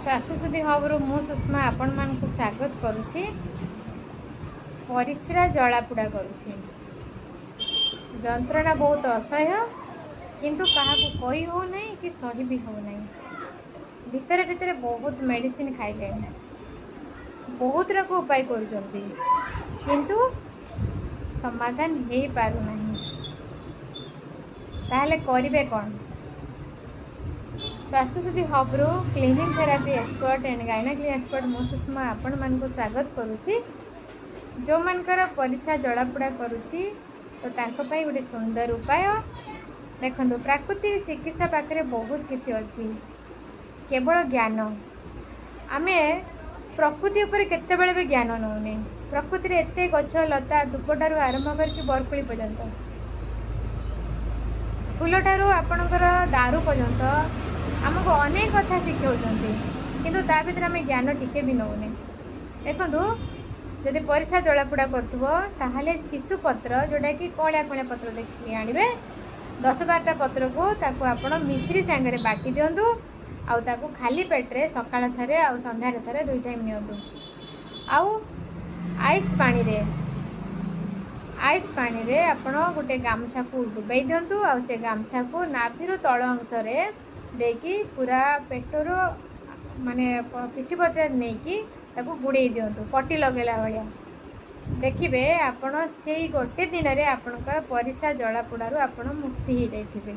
स्वास्थ्य शुद्धि हबरू मु सुषमा आपण मान को स्वागत करुछि। परिस्रा जलापुड़ा करुछि। जंत्रणा बहुत असह्य किंतु कहा को कही हो नहीं कि सही भी हो नहीं। भितर भितर बहुत मेडिसिन खाइले, बहुत रक उपाय करुचंती किंतु समाधान हो पारु नहीं। ताहले करिवे कोन? स्वास्थ्य शुद्धि हबरू cleaning therapy expert and gynaec expert मु सुषमा आपण मान को स्वागत करुछि। जो मानकर परिस्रा जलापुड़ा करुछि तो तांको पई गोटे सुंदर उपाय देखंतु। प्राकृतिक चिकित्सा पाखरे बहुत किछि अछि, केवल ज्ञान आमे प्रकृति उपर केते बेले भी ज्ञान नौने। प्रकृति रे एते गछ लता दुपटारू आरंभ करके बरकुली पर्यंत, फूलटारू आपणकर दारू पर्यंत आमको अनेक कथा शिखाउछंती किंतु ता भीतर आमे ज्ञान टिके भी नौने। देखंतु जदि परिस्रा जलापुड़ा करथुबो ताहले शिशु पत्र जोटा कि कळिया कळिया पत्र देखि आनिबे 10-12टा पत्र को ताको आपण मिश्री सांगरे बाटी दियंतु आउ ताको खाली पेट रे सकाळ थरे आउ संध्या रे थरे 2 टाइम नियंतु। आउ आइस पानी रे आपण गोटे गामछा को डुबाई दियंतु आउ से गामछा को नाभिरो तळ अंश रे देकी पूरा पेटरो माने पिठी पटे नेकी ताको गुड़े दियंतु पट्टी लगेला भलिया। देखिबे आपण सेई गोटे दिन रे आपणकर परिस्रा जलापुड़ारू आपण मुक्ति हो जाइथिबे।